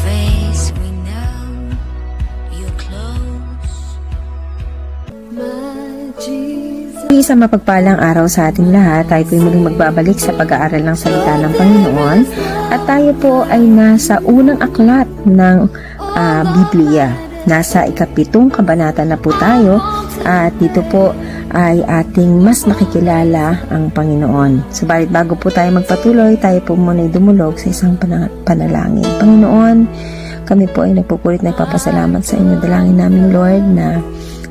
face me now, you're close. Isang mapagpalang araw sa ating lahat. Tayo po muling magbabalik sa pag-aaral ng salita ng Panginoon. At tayo po ay nasa unang aklat ng Biblia. Nasa ikapitong kabanata na po tayo. At dito po ay ating mas makikilala ang Panginoon. Subalit bago po tayo magpatuloy, tayo po muna dumulog sa isang panalangin. Panginoon, kami po ay nagpupulit na ipapasalamat sa inyo. Dalangin namin, Lord, na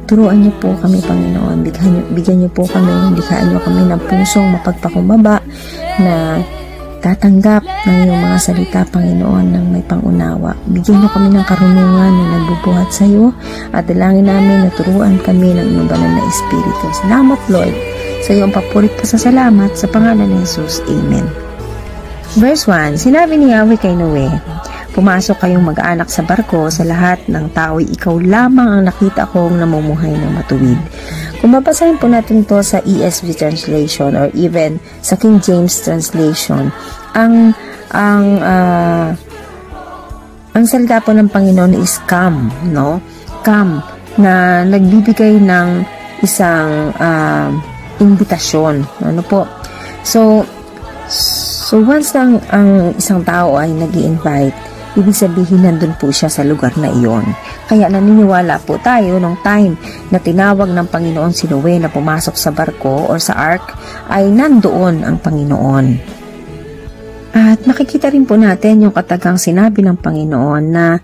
turuan niyo po kami, Panginoon. Bigyan niyo po kami, likhaan niyo kami ng pusong mapagpakumbaba na tatanggap ng iyong mga salita, Panginoon, ng may pangunawa. Bigyan niyo kami ng karunungan na nagbubuhat sa iyo at dalangin namin na turuan kami ng iyong banal na Espiritu. Salamat, Lord, sa iyong papurit pa sa salamat sa pangalan ni Jesus. Amen. Verse 1, sinabi ni Yahweh kay Noe, pumasok kayong mag-anak sa barko, sa lahat ng tao'y ikaw lamang ang nakita kong namumuhay ng matuwid. Kung mabasahin po natin to sa ESV translation or even sa King James translation, ang salita po ng Panginoon is come, no? Come, na nagbibigay ng isang imbitasyon. Ano po? So once ang isang tao ay nag-i-invite, ibig sabihin nandun po siya sa lugar na iyon. Kaya naniniwala po tayo nung time na tinawag ng Panginoon si Noe na pumasok sa barko or sa ark, ay nandoon ang Panginoon. At makikita rin po natin yung katagang sinabi ng Panginoon na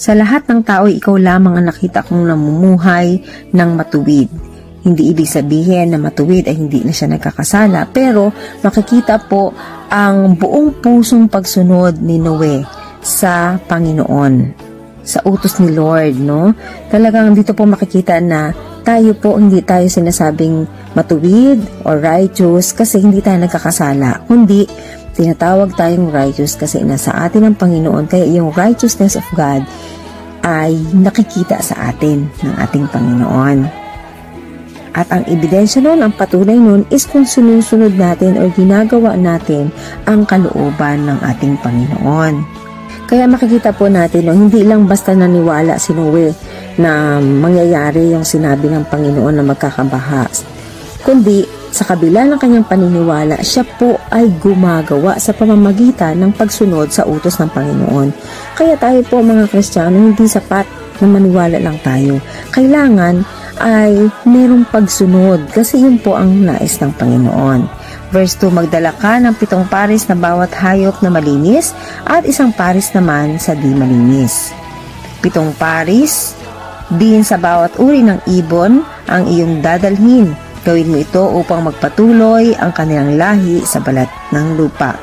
sa lahat ng tao, ikaw lamang ang nakita kong namumuhay ng matuwid. Hindi ibig sabihin na matuwid ay hindi na siya nagkakasala, pero makikita po ang buong pusong pagsunod ni Noe sa Panginoon, sa utos ni Lord, no? Talagang dito po makikita na tayo po, hindi tayo sinasabing matuwid or righteous kasi hindi tayo nagkakasala, kundi tinatawag tayong righteous kasi nasa atin ang Panginoon, kaya yung righteousness of God ay nakikita sa atin ng ating Panginoon. At ang ebidensya nun, ang patunay nun is kung sinusunod natin o ginagawa natin ang kalooban ng ating Panginoon. Kaya makikita po natin, no, hindi lang basta naniwala si Noe na mangyayari yung sinabi ng Panginoon na magkakabaha, kundi sa kabila ng kanyang paniniwala, siya po ay gumagawa sa pamamagitan ng pagsunod sa utos ng Panginoon. Kaya tayo po mga Kristiyano, hindi sapat na maniwala lang tayo. Kailangan ay merong pagsunod kasi yun po ang nais ng Panginoon. Verse 2, magdala ka ng 7 paris na bawat hayop na malinis at 1 paris naman sa di malinis. 7 paris din sa bawat uri ng ibon ang iyong dadalhin. Gawin mo ito upang magpatuloy ang kanilang lahi sa balat ng lupa.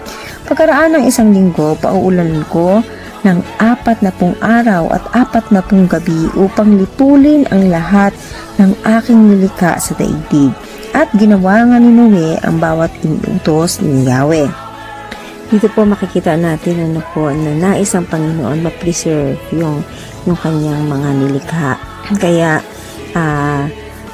Pagkaraan ng 1 linggo, pauulanan ko ng 40 araw at 40 gabi upang lipulin ang lahat ng aking nilikha sa daigdig. At ginawa nga ni Noe ang bawat inutos ni Yahweh. Dito po makikita natin na nais ang Panginoon ma-preserve yung kanyang mga nilikha. Kaya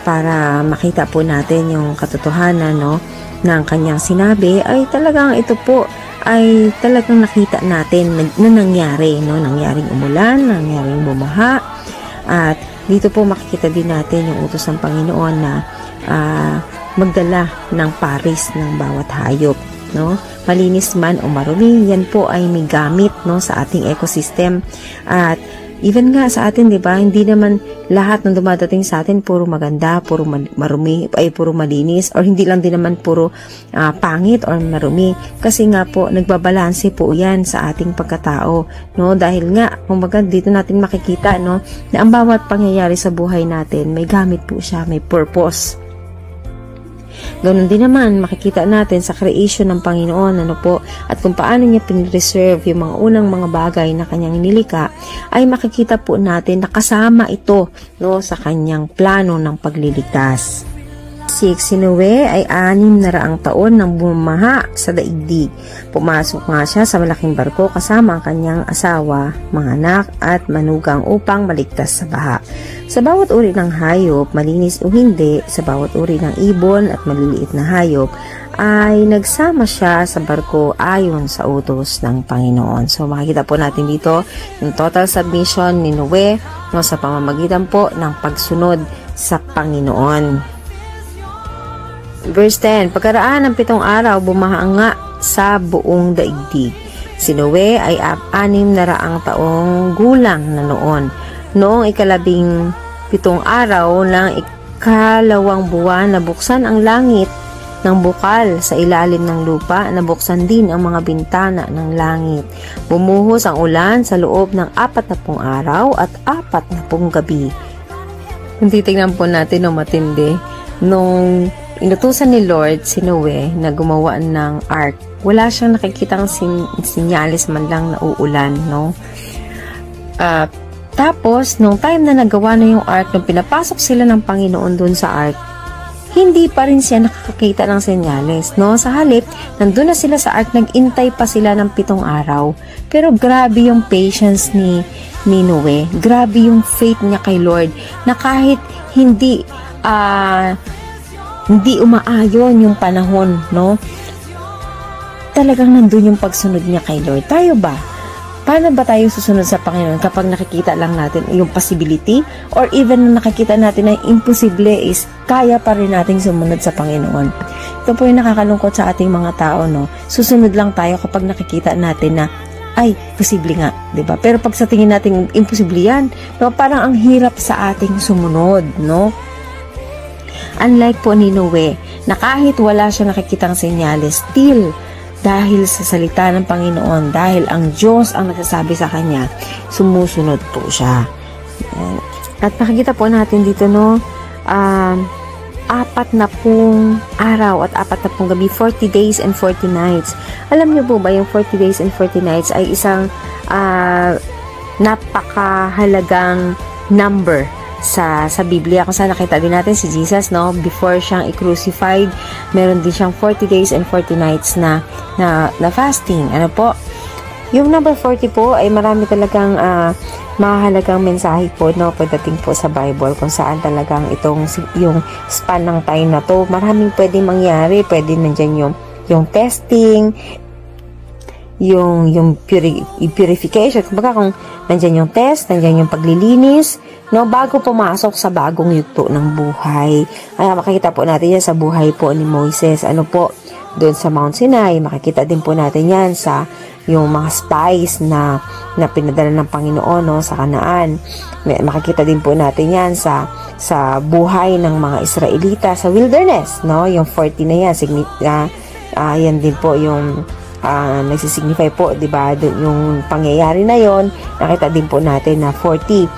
para makita po natin yung katotohanan, no, ng kanyang sinabi, ay talagang ito po ay talagang nakita natin na nangyari, no? Nangyaring umulan, nangyaring bumaha. At dito po makikita din natin yung utos ng Panginoon na magdala ng paris ng bawat hayop, no? Malinis man o marumi, yan po ay may gamit, no, sa ating ecosystem. At even nga sa atin, di ba, hindi naman lahat ng dumadating sa atin puro maganda, puro marumi, ay puro malinis, or hindi lang din naman puro pangit or marumi. Kasi nga po, nagbabalanse po yan sa ating pagkatao, no? Dahil nga, kumbaga dito natin makikita, no, na ang bawat pangyayari sa buhay natin, may gamit po siya, may purpose. Ganun din naman, makikita natin sa creation ng Panginoon, ano po, at kung paano niya pinreserve yung mga unang mga bagay na kanyang nilika, ay makikita po natin na kasama ito, no, sa kanyang plano ng pagliligtas. 6, si Noe ay 600 taon nang bumaha sa daigdig. Pumasok nga siya sa malaking barko kasama ang kanyang asawa, mga anak at manugang upang maligtas sa baha. Sa bawat uri ng hayop, malinis o hindi, sa bawat uri ng ibon at maliliit na hayop, ay nagsama siya sa barko ayon sa utos ng Panginoon. So makikita po natin dito yung total submission ni Noe, no, sa pamamagitan po ng pagsunod sa Panginoon. Verse 10, pagkaraan ng 7 araw, bumaha nga sa buong daigdig. Si Noe ay 600 taong gulang na noon. Noong 17 araw ng 2 buwan, nabuksan ang langit ng bukal sa ilalim ng lupa, nabuksan din ang mga bintana ng langit. Bumuhos ang ulan sa loob ng 40 araw at 40 gabi. Kung titignan po natin, no, matindi, nung inutusan ni Lord si Noe na gumawa ng ark, wala siyang nakikitang sinyalis man lang na uulan, no? Tapos, nung time na nagawa na yung ark, nung pinapasok sila ng Panginoon dun sa ark, hindi pa rin siya nakakita ng senyales, no? Sa halip, nandun na sila sa ark, nag-intay pa sila ng 7 araw. Pero grabe yung patience ni Noe. Grabe yung faith niya kay Lord, na kahit hindi umaayon yung panahon, no? Talagang nandun yung pagsunod niya kay Lord. Tayo ba? Paano ba tayo susunod sa Panginoon kapag nakikita lang natin yung possibility, or even na nakikita natin na imposible is kaya pa rin nating sumunod sa Panginoon? Ito po yung nakakalungkot sa ating mga tao, no? Susunod lang tayo kapag nakikita natin na ay, posible nga, 'di ba? Pero pag sa tingin natin imposible yan, no, parang ang hirap sa ating sumunod, no? Unlike po ni Noe, na kahit wala siya nakikitang senyales, still, dahil sa salita ng Panginoon, dahil ang Diyos ang nagsasabi sa kanya, sumusunod po siya. At makikita po natin dito, no, 40 araw at 40 gabi, 40 days and 40 nights. Alam niyo po ba, yung 40 days and 40 nights ay isang napakahalagang number sa Biblia, kung saan nakita din natin si Jesus, no, before siyang i-crucified, meron din siyang 40 days and 40 nights na fasting. Ano po? Yung number 40 po ay marami talagang mahalagang mensahe po, no, pagdating po sa Bible, kung saan talagang yung span ng time na to, maraming pwedeng mangyari. Pwede nandyan yung testing, yung purification. Kumbaga, kung nandyan yung test, nandyan yung paglilinis, no, bago pumasok sa bagong yugto ng buhay. Kaya makikita po natin yan sa buhay po ni Moises. Ano po, doon sa Mount Sinai, makikita din po natin yan sa yung mga spies na pinadala ng Panginoon, no, sa Kanaan. Makikita din po natin yan sa buhay ng mga Israelita sa wilderness, no, yung 40 na yan, yan din po yung nagsisignify po, di ba, yung pangyayari na yon. Nakita din po natin na 40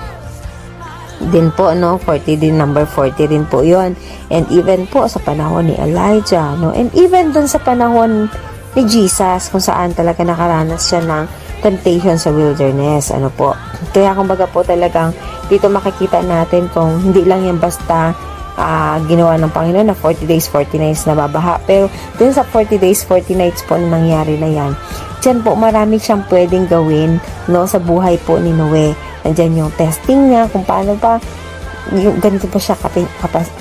din po, no, 40 din, number 40 din po yon. And even po sa panahon ni Elijah, no, and even dun sa panahon ni Jesus, kung saan talaga nakaranas siya ng temptation sa wilderness. Ano po, kaya kumbaga po talagang dito makikita natin kung hindi lang yan basta ginawa ng Panginoon na 40 days, 40 nights na babaha. Pero dun sa 40 days, 40 nights po na nangyari na yan, dyan po marami siyang pwedeng gawin, no, sa buhay po ni Noe. Nandyan yung testing niya, kung paano pa yung ganito pa siya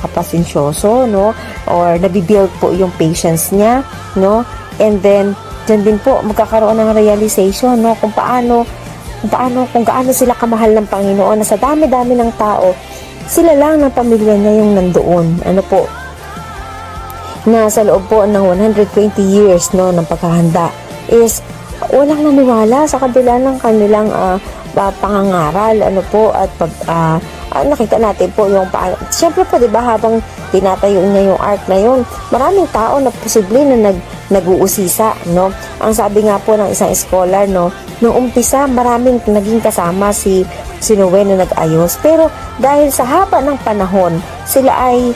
kapasensyoso, no, or nabibuild po yung patience niya, no. And then dyan din po magkakaroon ng realization, no, kung gaano sila kamahal ng Panginoon, na sa dami-dami ng tao, sila lang ng pamilya niya yung nandoon. Ano po, na sa loob po ng 120 years, no, ng pagkahanda, is walang naniwala sa kabila ng kanilang pangangaral. Ano po, at nakita natin po yung siyempre po, diba, habang tinatayo niya yung ark na yun, maraming tao na posible na nag-uusisa, no. Ang sabi nga po ng isang scholar, no, nung umpisa maraming naging kasama si Noe na nag-ayos, pero dahil sa haba ng panahon, sila ay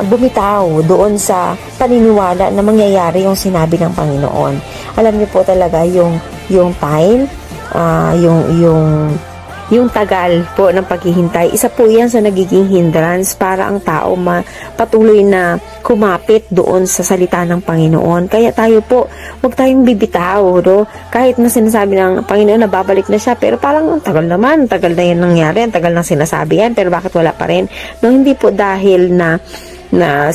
bumitaw doon sa paniniwala na mangyayari yung sinabi ng Panginoon. Alam niyo po talaga yung time, yung tagal po ng paghihintay, isa po yan sa nagiging hindrance para ang tao patuloy na kumapit doon sa salita ng Panginoon. Kaya tayo po, huwag tayong bibitaw, no? Kahit na sinasabi ng Panginoon na babalik na siya, pero parang ang tagal naman, tagal na yan nangyari, ang tagal na sinasabi yan, pero bakit wala pa rin? No, hindi po dahil na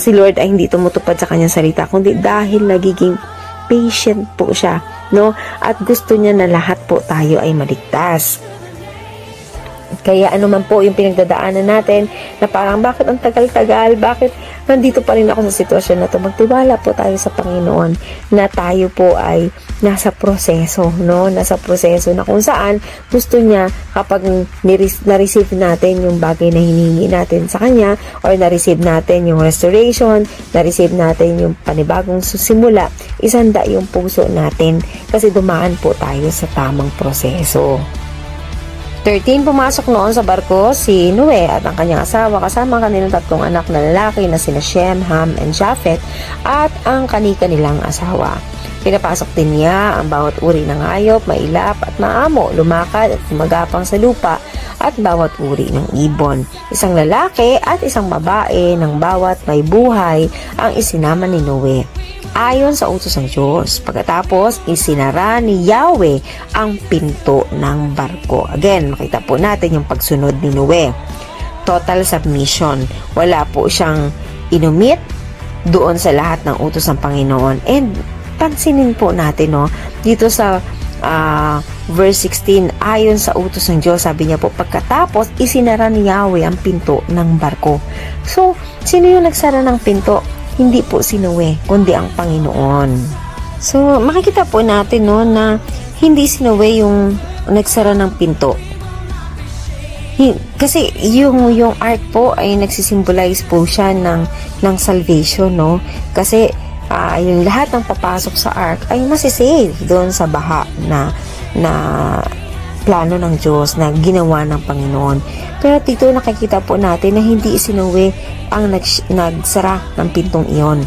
si Lord ay hindi tumutupad sa kanyang salita, kundi dahil nagiging patient po siya, no? At gusto niya na lahat po tayo ay maligtas. Kaya ano man po yung pinagdadaanan natin na parang bakit ang tagal-tagal, bakit nandito pa rin ako sa sitwasyon na to, magtiwala po tayo sa Panginoon na tayo po ay nasa proseso, no? Nasa proseso na kung saan gusto niya kapag na-receive natin yung bagay na hinihingi natin sa Kanya, or na-receive natin yung restoration, na-receive natin yung panibagong susimula, isanda yung puso natin kasi dumaan po tayo sa tamang proseso. 13, pumasok noon sa barko si Noe at ang kanyang asawa kasama ang kanilang 3 anak na lalaki na sina Shem, Ham, and Japheth at ang kanilang asawa. Pinapasok din niya ang bawat uri ng hayop, mailap at maamo, lumakad at gumagapang sa lupa at bawat uri ng ibon. Isang lalaki at isang babae ng bawat may buhay ang isinama ni Noe ayon sa utos ng Diyos. Pagkatapos, isinara ni Yahweh ang pinto ng barko. Again, makita po natin yung pagsunod ni Noe. Total submission. Wala po siyang inumit doon sa lahat ng utos ng Panginoon. And pansinin po natin, no, dito sa verse 16, ayon sa utos ng Diyos, sabi niya po, pagkatapos, isinara ni Yahweh ang pinto ng barko. So, sino yung nagsara ng pinto? Hindi po si Noe, kundi ang Panginoon. So, makikita po natin, no, na hindi si Noe yung nagsara ng pinto. Kasi yung ark po ay nagsisimbolize po siya ng salvation, no? Kasi yung lahat ng papasok sa ark ay masisave doon sa baha na plano ng Diyos na ginawa ng Panginoon. Pero dito nakikita po natin na hindi si Noe ang nagsara ng pintong iyon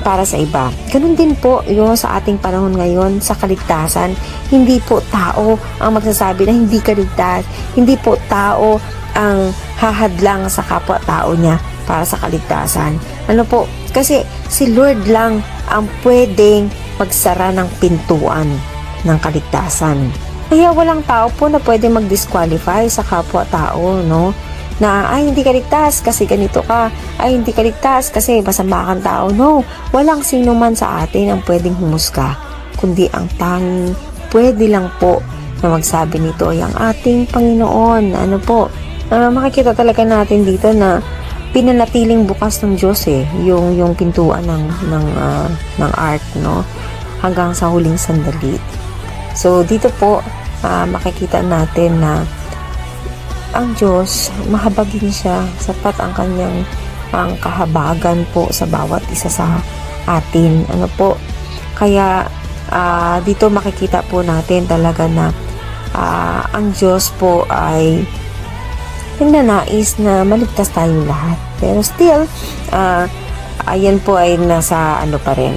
para sa iba. Ganun din po yung sa ating panahon ngayon sa kaligtasan. Hindi po tao ang magsasabi na hindi kaligtas. Hindi po tao ang hahadlang sa kapwa-tao niya para sa kaligtasan. Ano po? Kasi si Lord lang ang pwedeng magsara ng pintuan ng kaligtasan. Kaya walang tao po na pwede mag-disqualify sa kapwa-tao, no? Na, ay, hindi ka ligtas kasi ganito ka. Ay, hindi ka ligtas kasi masama kang tao. No, walang sino man sa atin ang pwedeng humusga, kundi ang tanging pwede lang po na magsabi nito ay ang ating Panginoon. Ano po? Makikita talaga natin dito na pinanatiling bukas ng Diyos yung pintuan ng ark, no? Hanggang sa huling sandali. So, dito po, makikita natin na ang Diyos, mahabagin siya, sapat ang kanyang kahabagan po sa bawat isa sa atin. Ano po? Kaya, dito makikita po natin talaga na ang Diyos po ay nagnanais na maligtas tayong lahat. Pero still, ayan po ay nasa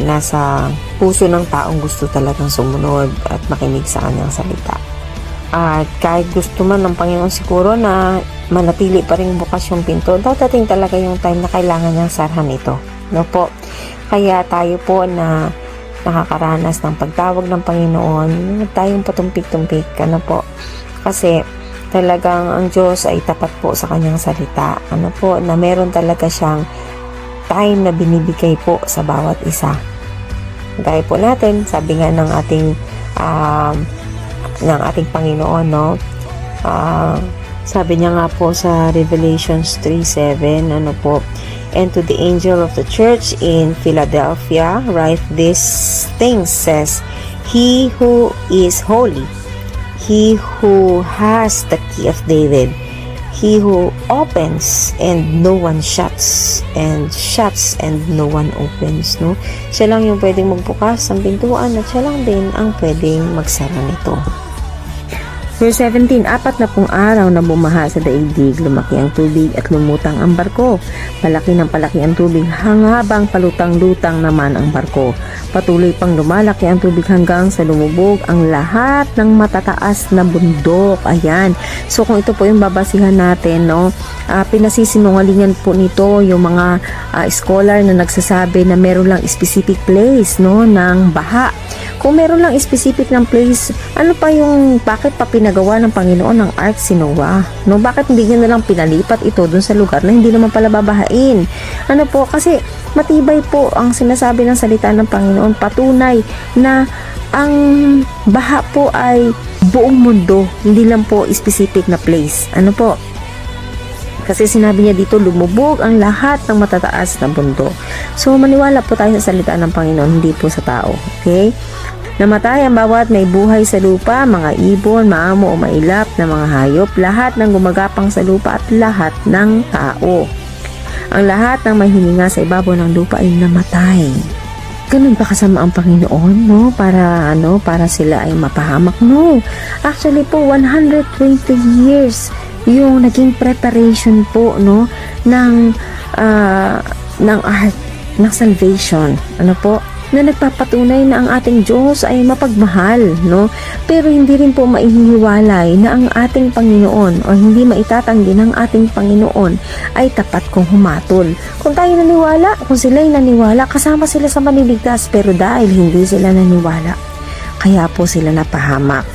nasa puso ng taong gusto talagang sumunod at makinig sa kanyang salita. At kahit gusto man ng Panginoon siguro na manatili pa rin bukas yung pinto, dadating talaga yung time na kailangan niyang sarhan ito. No po? Kaya tayo po na nakakaranas ng pagtawag ng Panginoon, tayong patumpik-tumpik. Ano po? Kasi talagang ang Diyos ay tapat po sa kanyang salita. Ano po? Na meron talaga siyang time na binibigay po sa bawat isa. Gaya po natin, sabi nga ng ating Panginoon, no? Sabi niya nga po sa Revelations 3:7, ano po, and to the angel of the church in Philadelphia write these things, says, He who is holy, He who has the key of David, He who opens and no one shuts, and shuts and no one opens, no? Siya lang yung pwedeng magbukas ng pintuan at siya lang din ang pwedeng magsara nito. Verse 17, 40 araw na bumaha sa daigdig, lumaki ang tubig at lumutang ang barko. Palaki ng palaki ang tubig, habang palutang-lutang naman ang barko. Patuloy pang lumalaki ang tubig hanggang sa lumubog ang lahat ng matataas na bundok. Ayan. So kung ito po yung babasihan natin, no, pinasisinungalingan po nito yung mga scholar na nagsasabi na meron lang specific place, no, ng baha. Kung meron lang specific ng place, ano pa yung, bakit pa pinagawa ng Panginoon ng ark si Noah? No, bakit hindi niya nalang pinalipat ito dun sa lugar na hindi naman pala babahain? Ano po, kasi matibay po ang sinasabi ng salita ng Panginoon, patunay na ang baha po ay buong mundo, hindi lang po specific na place. Ano po? Kasi sinabi niya dito, lumubog ang lahat ng matataas na bundok. So, maniwala po tayo sa salita ng Panginoon, hindi po sa tao. Okay? Namatay ang bawat may buhay sa lupa, mga ibon, maamo o mailap na mga hayop, lahat ng gumagapang sa lupa at lahat ng tao. Ang lahat ng may hininga sa ibabaw ng lupa ay namatay. Ganun ba kasama ang Panginoon, no? Para sila ay mapahamak? No. Actually po, 120 years yung naging preparation po, no, ng ark, ng salvation. Ano po? Na nagpapatunay na ang ating Diyos ay mapagmahal, no? Pero hindi rin po maihiwalay na ang ating Panginoon o hindi maitatanggi ng ating Panginoon ay tapat kung humatol. Kung tayo naniwala, kung sila'y naniwala, kasama sila sa maniligtas, pero dahil hindi sila naniwala, kaya po sila napahamak.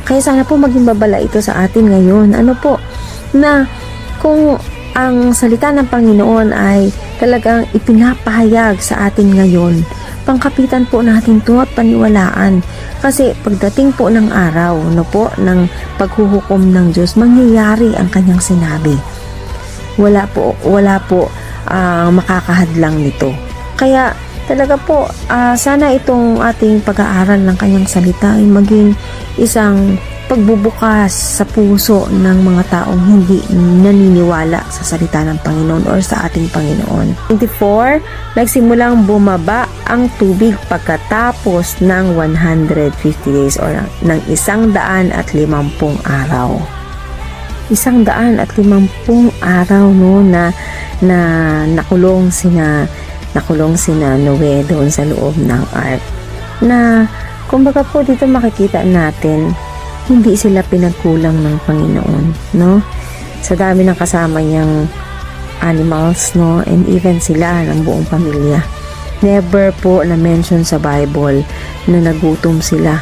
Kaya sana po maging babala ito sa atin ngayon. Ano po? Na kung ang salita ng Panginoon ay talagang ipinapahayag sa atin ngayon, pangkapitan po natin ito at paniwalaan. Kasi pagdating po ng araw, no po, ng paghuhukom ng Diyos, mangyayari ang kanyang sinabi. Wala po makakahadlang nito. Kaya talaga po, sana itong ating pag-aaral ng kanyang salita ay maging isang pagbubukas sa puso ng mga taong hindi naniniwala sa salita ng Panginoon or sa ating Panginoon. 24, nagsimulang bumaba ang tubig pagkatapos ng 150 days or ng 150 araw. 150 araw, no, na nakulong sina Noe doon sa loob ng ark. Na kumbaga po dito makikita natin hindi sila pinagkulang ng Panginoon, no? Sa dami ng kasama niyang animals, no? And even sila ng buong pamilya. Never po na-mention sa Bible na nagutom sila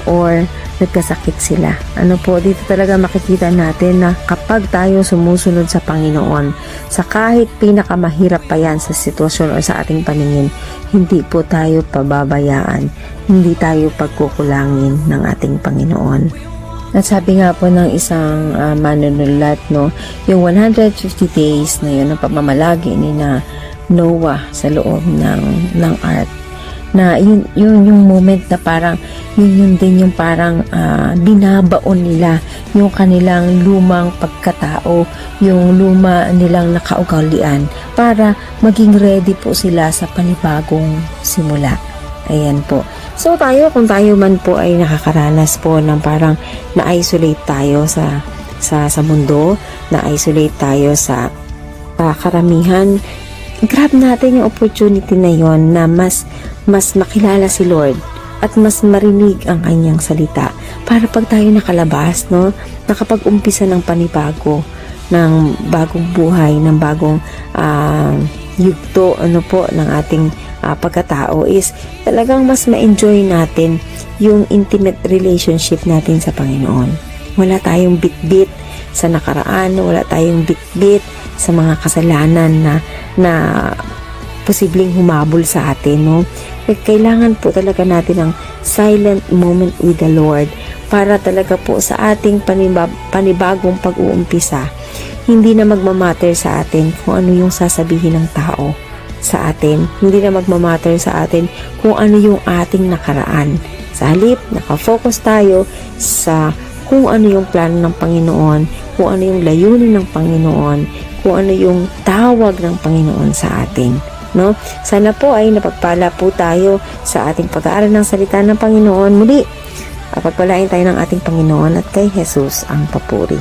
or nagkasakit sila. Ano po, dito talaga makikita natin na kapag tayo sumusunod sa Panginoon, sa kahit pinakamahirap pa yan sa sitwasyon o sa ating paningin, hindi po tayo pababayaan, hindi tayo pagkukulangin ng ating Panginoon. At sabi nga po ng isang manunulat, no, yung 150 days na yun, ang pamamalagi ni na Noah sa loob ng ark, na yun yung moment na parang yun din yung parang binabaon nila yung kanilang lumang pagkatao, yung luma nilang nakaugalian para maging ready po sila sa panibagong simula. Ayan po. So tayo, kung tayo man po ay nakakaranas po ng parang na-isolate tayo sa mundo, na-isolate tayo sa karamihan, grab natin yung opportunity na yon na mas makilala si Lord at mas marinig ang kanyang salita para pag tayo nakalabas, no, nakapag-umpisa ng panibago, ng bagong buhay, ng bagong yugto, ano po, ng ating pagkatao, is talagang mas ma-enjoy natin yung intimate relationship natin sa Panginoon. Wala tayong bit-bit sa nakaraan, wala tayong bit-bit sa mga kasalanan na posibleng humabol sa atin, no? Kailangan po talaga natin ng silent moment with the Lord para talaga po sa ating panibagong pag-uumpisa, hindi na magmamatter sa atin kung ano yung sasabihin ng tao sa atin, hindi na magmamatter sa atin kung ano yung ating nakaraan. Sa halip, nakafocus tayo sa kung ano yung plano ng Panginoon, kung ano yung layunin ng Panginoon, kung ano yung tawag ng Panginoon sa atin, no? Sana po ay napagpala po tayo sa ating pag-aaral ng salita ng Pagpalain tayo ng ating Panginoon at kay Jesus ang papuri.